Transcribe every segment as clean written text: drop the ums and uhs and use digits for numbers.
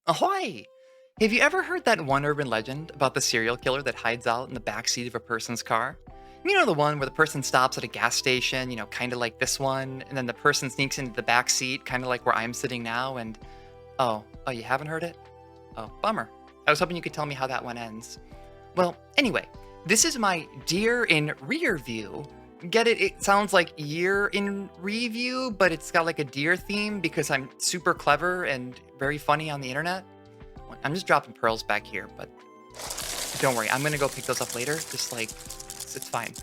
Ahoy! Have you ever heard that one urban legend about the serial killer that hides out in the backseat of a person's car? You know, the one where the person stops at a gas station, kind of like this one, and then the person sneaks into the back seat, kind of like where I'm sitting now, and you haven't heard it? Oh, bummer. I was hoping you could tell me how that one ends. Well, anyway, this is my deer in rear view. Get it? It sounds like year in review, but it's got like a deer theme because I'm super clever and very funny on the internet. I'm just dropping pearls back here, but don't worry, I'm gonna go pick those up later. Just like, it's fine.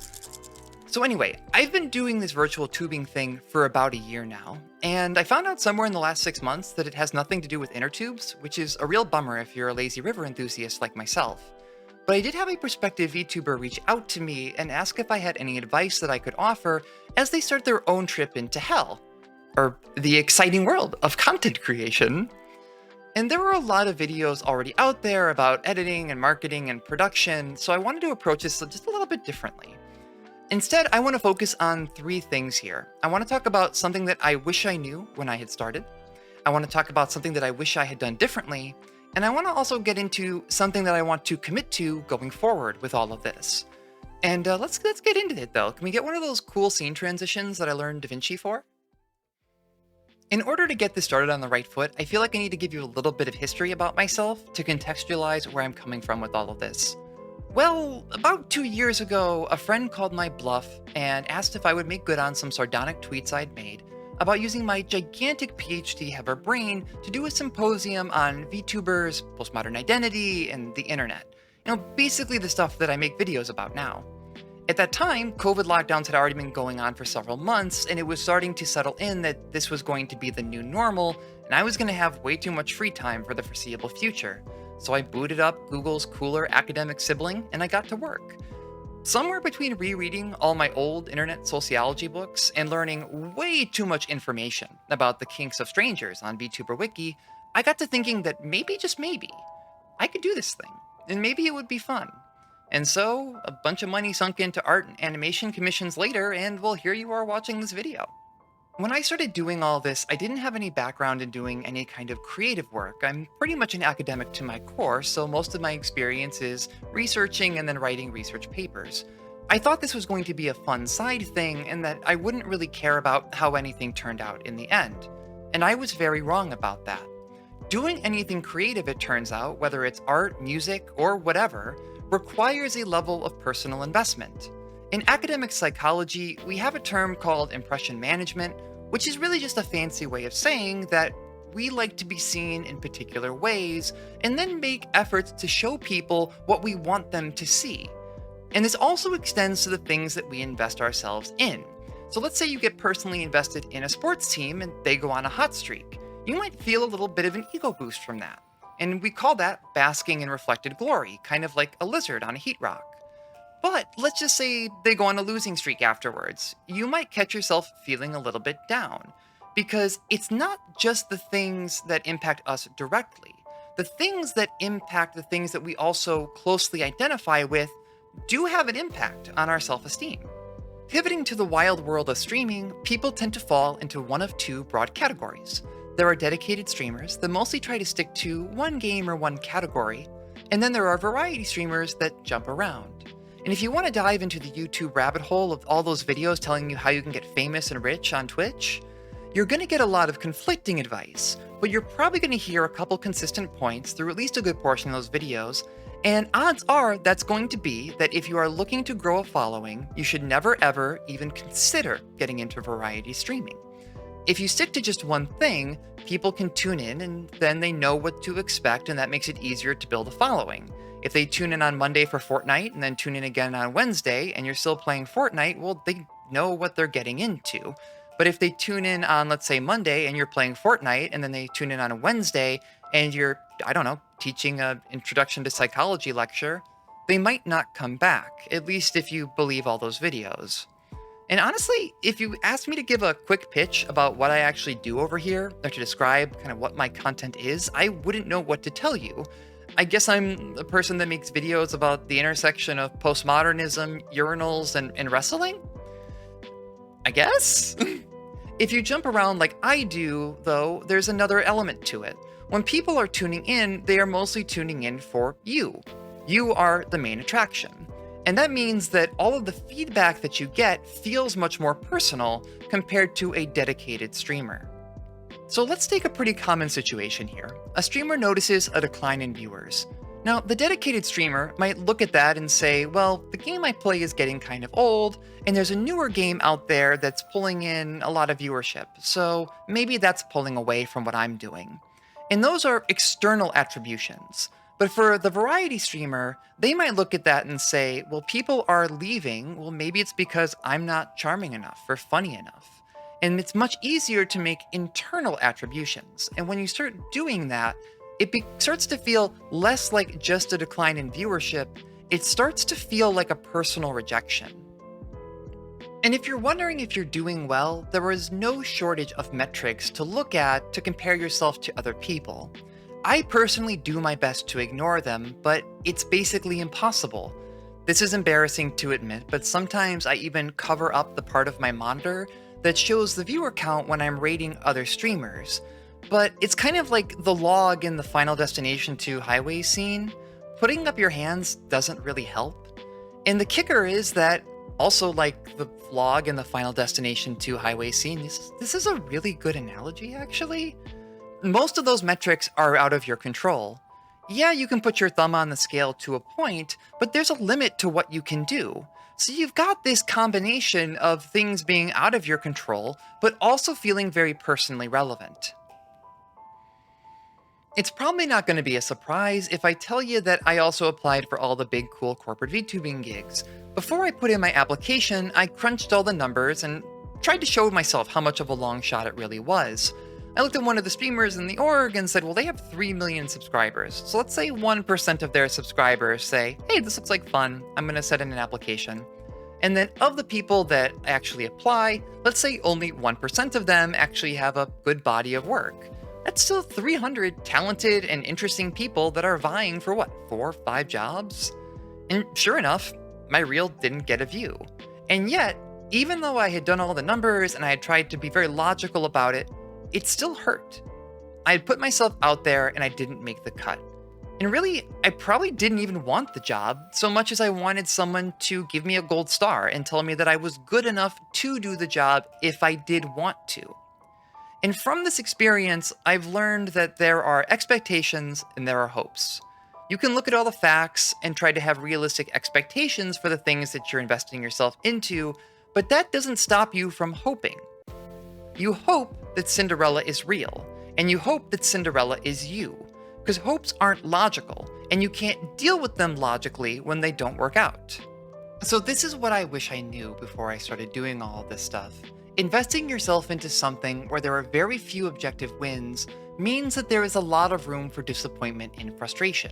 So anyway, I've been doing this virtual tubing thing for about a year now, and I found out somewhere in the last 6 months that it has nothing to do with inner tubes, which is a real bummer if you're a lazy river enthusiast like myself. But I did have a prospective VTuber reach out to me and ask if I had any advice that I could offer as they start their own trip into hell, or the exciting world of content creation. And there were a lot of videos already out there about editing and marketing and production, so I wanted to approach this just a little bit differently. Instead, I want to focus on three things here. I want to talk about something that I wish I knew when I had started. I want to talk about something that I wish I had done differently. And I want to also get into something that I want to commit to going forward with all of this. And let's get into it though. Can we get one of those cool scene transitions that I learned DaVinci for? In order to get this started on the right foot, I feel like I need to give you a little bit of history about myself to contextualize where I'm coming from with all of this. Well, about 2 years ago, a friend called my bluff and asked if I would make good on some sardonic tweets I'd made about using my gigantic PhD heaver brain to do a symposium on VTubers, postmodern identity, and the internet. Basically the stuff that I make videos about now. At that time, COVID lockdowns had already been going on for several months, and it was starting to settle in that this was going to be the new normal, and I was going to have way too much free time for the foreseeable future. So I booted up Google's cooler academic sibling, and I got to work. Somewhere between rereading all my old internet sociology books and learning way too much information about the kinks of strangers on VTuber Wiki, I got to thinking that maybe, just maybe, I could do this thing, and maybe it would be fun. And so, a bunch of money sunk into art and animation commissions later, and well, here you are watching this video. When I started doing all this, I didn't have any background in doing any kind of creative work. I'm pretty much an academic to my core, so most of my experience is researching and then writing research papers. I thought this was going to be a fun side thing and that I wouldn't really care about how anything turned out in the end. And I was very wrong about that. Doing anything creative, it turns out, whether it's art, music, or whatever, requires a level of personal investment. In academic psychology, we have a term called impression management, which is really just a fancy way of saying that we like to be seen in particular ways and then make efforts to show people what we want them to see. And this also extends to the things that we invest ourselves in. So let's say you get personally invested in a sports team and they go on a hot streak. You might feel a little bit of an ego boost from that. And we call that basking in reflected glory, kind of like a lizard on a heat rock. But let's just say they go on a losing streak afterwards. You might catch yourself feeling a little bit down, because it's not just the things that impact us directly. The things that impact the things that we also closely identify with do have an impact on our self-esteem. Pivoting to the wild world of streaming, people tend to fall into one of two broad categories. There are dedicated streamers that mostly try to stick to one game or one category, and then there are variety streamers that jump around. And if you want to dive into the YouTube rabbit hole of all those videos telling you how you can get famous and rich on Twitch, you're going to get a lot of conflicting advice, but you're probably going to hear a couple consistent points through at least a good portion of those videos, and odds are that's going to be that if you are looking to grow a following, you should never ever even consider getting into variety streaming. If you stick to just one thing, people can tune in and then they know what to expect, and that makes it easier to build a following. If they tune in on Monday for Fortnite and then tune in again on Wednesday and you're still playing Fortnite, well, they know what they're getting into. But if they tune in on, let's say, Monday and you're playing Fortnite, and then they tune in on a Wednesday and you're, I don't know, teaching an introduction to psychology lecture, they might not come back, at least if you believe all those videos. And honestly, if you asked me to give a quick pitch about what I actually do over here, or to describe kind of what my content is, I wouldn't know what to tell you. I guess I'm a person that makes videos about the intersection of postmodernism, urinals, and wrestling? I guess? If you jump around like I do, though, there's another element to it. When people are tuning in, they are mostly tuning in for you. You are the main attraction. And that means that all of the feedback that you get feels much more personal compared to a dedicated streamer. So let's take a pretty common situation here. A streamer notices a decline in viewers. Now, the dedicated streamer might look at that and say, well, the game I play is getting kind of old, and there's a newer game out there that's pulling in a lot of viewership, so maybe that's pulling away from what I'm doing. And those are external attributions. But for the variety streamer, they might look at that and say, well, people are leaving, well, maybe it's because I'm not charming enough or funny enough. And it's much easier to make internal attributions. And when you start doing that, it starts to feel less like just a decline in viewership. It starts to feel like a personal rejection. And if you're wondering if you're doing well, there is no shortage of metrics to look at to compare yourself to other people. I personally do my best to ignore them, but it's basically impossible. This is embarrassing to admit, but sometimes I even cover up the part of my monitor that shows the viewer count when I'm rating other streamers. But it's kind of like the log in the Final Destination 2 highway scene. Putting up your hands doesn't really help. And the kicker is that, also like the log in the Final Destination 2 highway scene, this is a really good analogy, actually. Most of those metrics are out of your control. Yeah, you can put your thumb on the scale to a point, but there's a limit to what you can do. So you've got this combination of things being out of your control, but also feeling very personally relevant. It's probably not going to be a surprise if I tell you that I also applied for all the big cool corporate VTubing gigs. Before I put in my application, I crunched all the numbers and tried to show myself how much of a long shot it really was. I looked at one of the streamers in the org and said, well, they have 3 million subscribers. So let's say 1% of their subscribers say, hey, this looks like fun. I'm going to set in an application. And then of the people that actually apply, let's say only 1% of them actually have a good body of work. That's still 300 talented and interesting people that are vying for what, 4 or 5 jobs? And sure enough, my reel didn't get a view. And yet, even though I had done all the numbers and I had tried to be very logical about it, it still hurt. I had put myself out there and I didn't make the cut. And really, I probably didn't even want the job so much as I wanted someone to give me a gold star and tell me that I was good enough to do the job if I did want to. And from this experience, I've learned that there are expectations and there are hopes. You can look at all the facts and try to have realistic expectations for the things that you're investing yourself into, but that doesn't stop you from hoping. You hope that Cinderella is real, and you hope that Cinderella is you, because hopes aren't logical, and you can't deal with them logically when they don't work out. So this is what I wish I knew before I started doing all this stuff. Investing yourself into something where there are very few objective wins means that there is a lot of room for disappointment and frustration.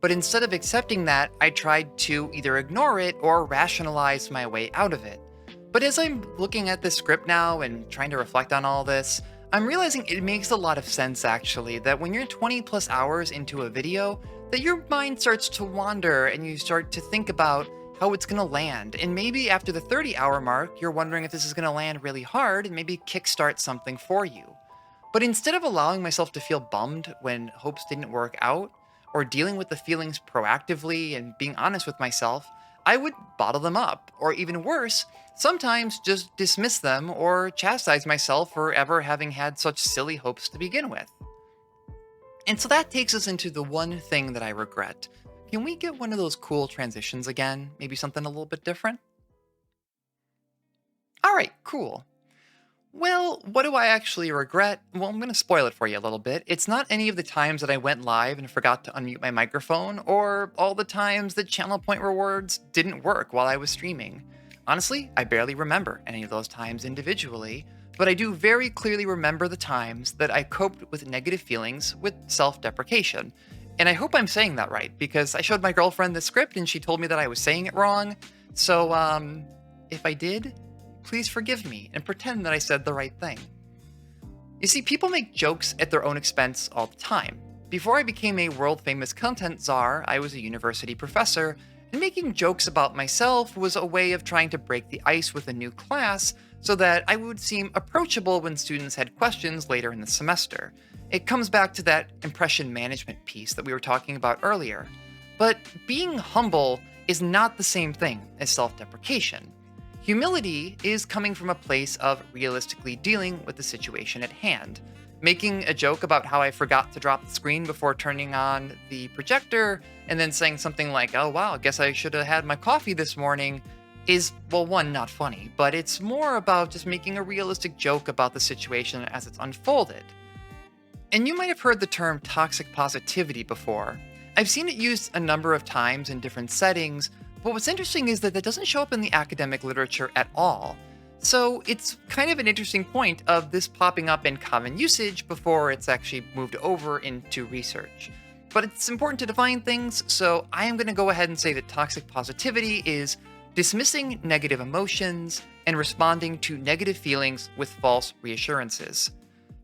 But instead of accepting that, I tried to either ignore it or rationalize my way out of it. But as I'm looking at this script now and trying to reflect on all this, I'm realizing it makes a lot of sense actually, that when you're 20 plus hours into a video, that your mind starts to wander and you start to think about how it's going to land. And maybe after the 30-hour mark, you're wondering if this is going to land really hard and maybe kickstart something for you. But instead of allowing myself to feel bummed when hopes didn't work out, or dealing with the feelings proactively and being honest with myself, I would bottle them up, or even worse, sometimes just dismiss them or chastise myself for ever having had such silly hopes to begin with. And so that takes us into the one thing that I regret. Can we get one of those cool transitions again? Maybe something a little bit different? Alright, cool. Well, what do I actually regret? Well, I'm going to spoil it for you a little bit. It's not any of the times that I went live and forgot to unmute my microphone, or all the times that channel point rewards didn't work while I was streaming. Honestly, I barely remember any of those times individually, but I do very clearly remember the times that I coped with negative feelings with self-deprecation. And I hope I'm saying that right, because I showed my girlfriend the script and she told me that I was saying it wrong. So, if I did, please forgive me and pretend that I said the right thing. You see, people make jokes at their own expense all the time. Before I became a world-famous content czar, I was a university professor, and and making jokes about myself was a way of trying to break the ice with a new class so that I would seem approachable when students had questions later in the semester. It comes back to that impression management piece that we were talking about earlier. But being humble is not the same thing as self deprecation. Humility is coming from a place of realistically dealing with the situation at hand. Making a joke about how I forgot to drop the screen before turning on the projector, and then saying something like, oh wow, I guess I should have had my coffee this morning, is, well, one, not funny, but it's more about just making a realistic joke about the situation as it's unfolded. And you might have heard the term toxic positivity before. I've seen it used a number of times in different settings, but what's interesting is that that doesn't show up in the academic literature at all. So it's kind of an interesting point of this popping up in common usage before it's actually moved over into research. But it's important to define things, so I am going to go ahead and say that toxic positivity is dismissing negative emotions and responding to negative feelings with false reassurances.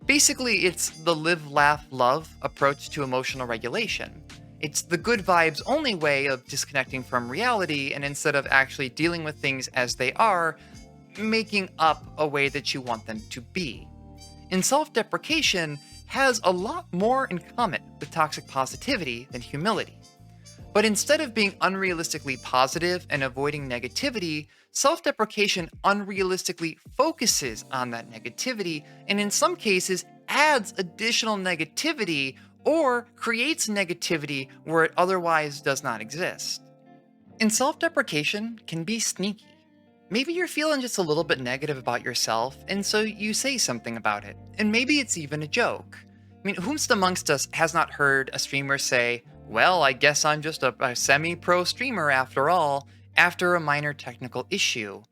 Basically, it's the live, laugh, love approach to emotional regulation. It's the good vibes only way of disconnecting from reality, and instead of actually dealing with things as they are, making up a way that you want them to be. And self-deprecation has a lot more in common with toxic positivity than humility. But instead of being unrealistically positive and avoiding negativity, self-deprecation unrealistically focuses on that negativity, and in some cases adds additional negativity or creates negativity where it otherwise does not exist. And self-deprecation can be sneaky. Maybe you're feeling just a little bit negative about yourself, and so you say something about it. And maybe it's even a joke. I mean, whomst amongst us has not heard a streamer say, well, I guess I'm just a semi-pro streamer after all, after a minor technical issue?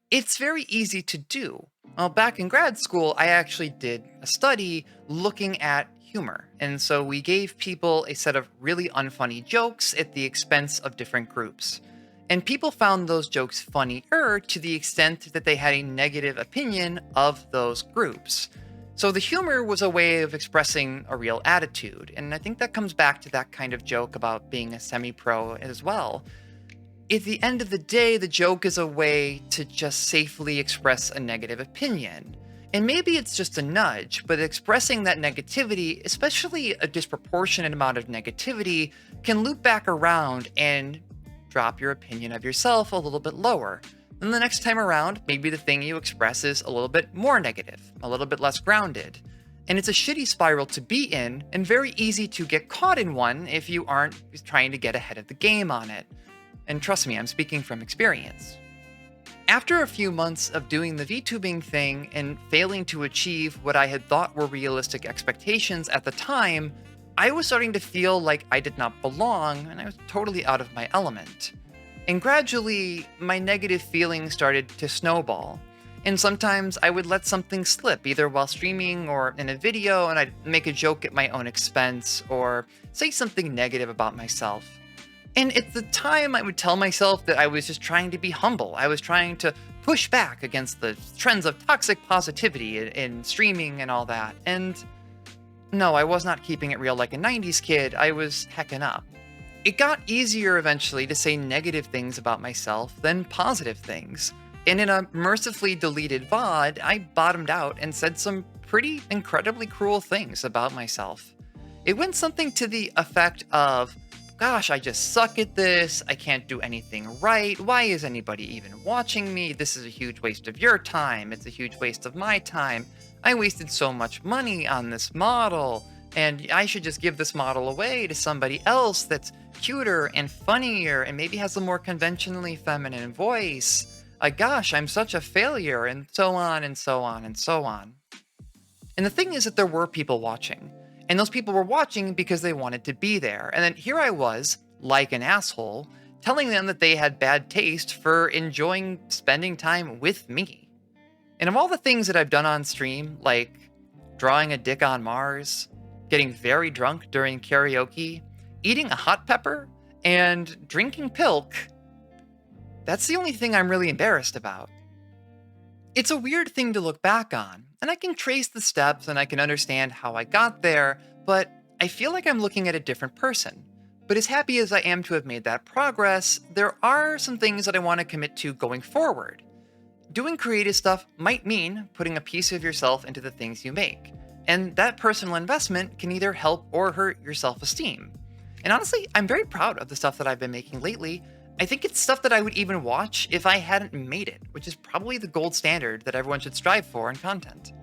It's very easy to do. Well, back in grad school, I actually did a study looking at humor. And so we gave people a set of really unfunny jokes at the expense of different groups. And people found those jokes funnier to the extent that they had a negative opinion of those groups. So the humor was a way of expressing a real attitude. And I think that comes back to that kind of joke about being a semi-pro as well. At the end of the day, the joke is a way to just safely express a negative opinion. And maybe it's just a nudge, but expressing that negativity, especially a disproportionate amount of negativity, can loop back around and drop your opinion of yourself a little bit lower. And the next time around, maybe the thing you express is a little bit more negative, a little bit less grounded. And it's a shitty spiral to be in, and very easy to get caught in one if you aren't trying to get ahead of the game on it. And trust me, I'm speaking from experience. After a few months of doing the VTubing thing and failing to achieve what I had thought were realistic expectations at the time, I was starting to feel like I did not belong and I was totally out of my element. And gradually, my negative feelings started to snowball. And sometimes I would let something slip, either while streaming or in a video, and I'd make a joke at my own expense or say something negative about myself. And at the time, I would tell myself that I was just trying to be humble. I was trying to push back against the trends of toxic positivity in streaming and all that. And no, I was not keeping it real like a 90s kid. I was hecking up. It got easier eventually to say negative things about myself than positive things. And in a mercifully deleted VOD, I bottomed out and said some pretty incredibly cruel things about myself. It went something to the effect of, gosh, I just suck at this. I can't do anything right. Why is anybody even watching me? This is a huge waste of your time. It's a huge waste of my time. I wasted so much money on this model, and I should just give this model away to somebody else that's cuter and funnier and maybe has a more conventionally feminine voice. Gosh, I'm such a failure, and so on and so on and so on. And the thing is that there were people watching. And those people were watching because they wanted to be there. And then here I was, like an asshole, telling them that they had bad taste for enjoying spending time with me. And of all the things that I've done on stream, like drawing a dick on Mars, getting very drunk during karaoke, eating a hot pepper, and drinking pilk, that's the only thing I'm really embarrassed about. It's a weird thing to look back on, and I can trace the steps and I can understand how I got there, but I feel like I'm looking at a different person. But as happy as I am to have made that progress, there are some things that I want to commit to going forward. Doing creative stuff might mean putting a piece of yourself into the things you make, and that personal investment can either help or hurt your self esteem. And honestly, I'm very proud of the stuff that I've been making lately. I think it's stuff that I would even watch if I hadn't made it, which is probably the gold standard that everyone should strive for in content.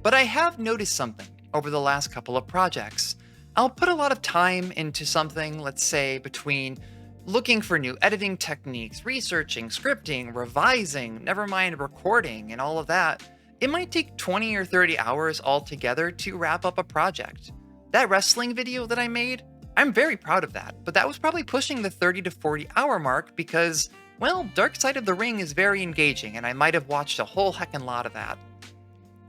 But I have noticed something over the last couple of projects. I'll put a lot of time into something, let's say between looking for new editing techniques, researching, scripting, revising, never mind recording, and all of that. It might take 20 or 30 hours altogether to wrap up a project. That wrestling video that I made, I'm very proud of that, but that was probably pushing the 30 to 40 hour mark because, well, Dark Side of the Ring is very engaging, and I might have watched a whole heckin' lot of that.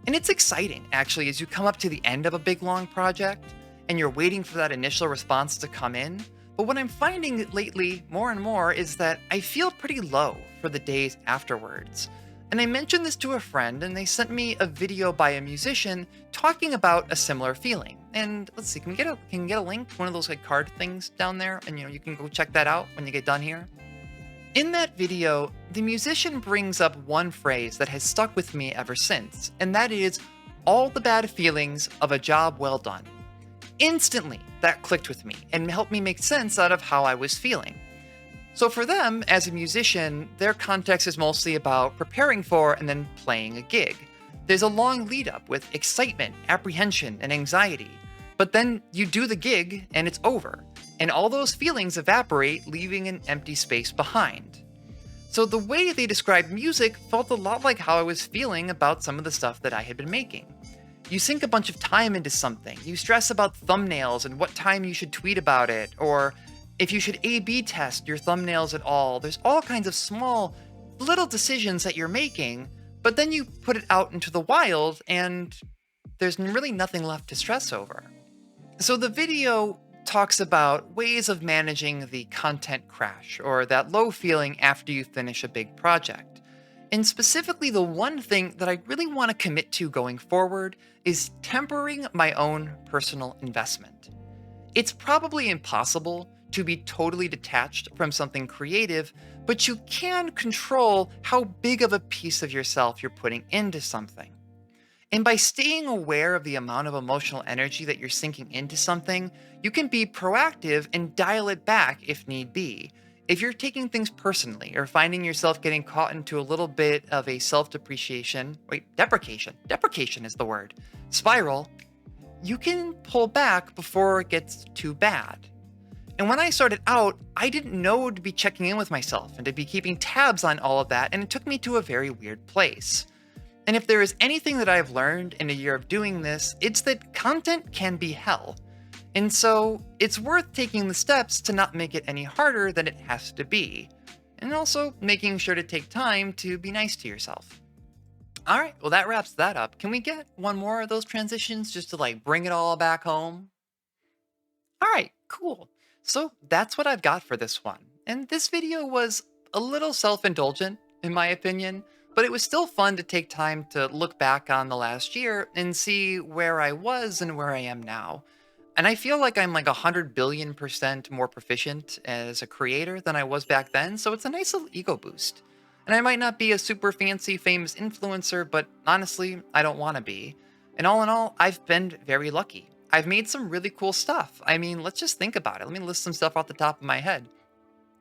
And it's exciting, actually, as you come up to the end of a big long project and you're waiting for that initial response to come in. But what I'm finding lately more and more is that I feel pretty low for the days afterwards. And I mentioned this to a friend, and they sent me a video by a musician talking about a similar feeling. And let's see, can we get a link, one of those like card things down there, and you can go check that out when you get done here. In that video, the musician brings up one phrase that has stuck with me ever since, and that is all the bad feelings of a job well done. Instantly, that clicked with me and helped me make sense out of how I was feeling. So for them, as a musician, their context is mostly about preparing for and then playing a gig. There's a long lead up with excitement, apprehension, and anxiety. But then you do the gig and it's over, and all those feelings evaporate, leaving an empty space behind. So the way they described music felt a lot like how I was feeling about some of the stuff that I had been making. You sink a bunch of time into something, you stress about thumbnails and what time you should tweet about it, or if you should A/B test your thumbnails at all. There's all kinds of small, little decisions that you're making, but then you put it out into the wild and there's really nothing left to stress over. So the video talks about ways of managing the content crash or that low feeling after you finish a big project. And specifically, the one thing that I really want to commit to going forward is tempering my own personal investment. It's probably impossible to be totally detached from something creative, but you can control how big of a piece of yourself you're putting into something. And by staying aware of the amount of emotional energy that you're sinking into something, you can be proactive and dial it back if need be. If you're taking things personally or finding yourself getting caught into a little bit of a deprecation is the word, spiral, you can pull back before it gets too bad. And when I started out, I didn't know to be checking in with myself and to be keeping tabs on all of that, and it took me to a very weird place. And if there is anything that I've learned in a year of doing this, it's that content can be hell. And so it's worth taking the steps to not make it any harder than it has to be. And also making sure to take time to be nice to yourself. All right, well, that wraps that up. Can we get one more of those transitions just to like bring it all back home? All right, cool. So that's what I've got for this one. And this video was a little self-indulgent, in my opinion, but it was still fun to take time to look back on the last year and see where I was and where I am now. And I feel like I'm like 100 billion% more proficient as a creator than I was back then, so it's a nice little ego boost. And I might not be a super fancy, famous influencer, but honestly, I don't want to be. And all in all, I've been very lucky. I've made some really cool stuff. I mean, let's just think about it. Let me list some stuff off the top of my head.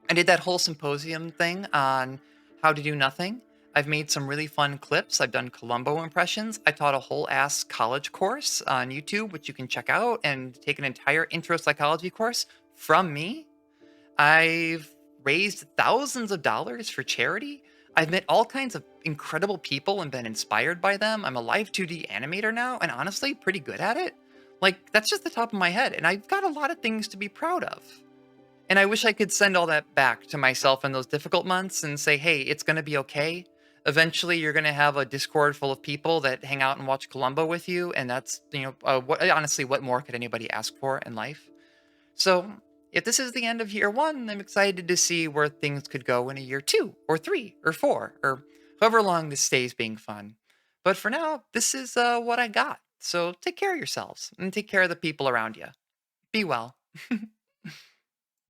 I did that whole symposium thing on how to do nothing. I've made some really fun clips. I've done Columbo impressions. I taught a whole ass college course on YouTube, which you can check out and take an entire intro psychology course from me. I've raised thousands of dollars for charity. I've met all kinds of incredible people and been inspired by them. I'm a live 2D animator now, and honestly, pretty good at it. Like, that's just the top of my head, and I've got a lot of things to be proud of. And I wish I could send all that back to myself in those difficult months and say, hey, it's going to be okay. Eventually, you're going to have a Discord full of people that hang out and watch Columbo with you. And that's, honestly, what more could anybody ask for in life? So if this is the end of year one, I'm excited to see where things could go in a year 2 or 3 or 4 or however long this stays being fun. But for now, this is what I got. So take care of yourselves and take care of the people around you. Be well.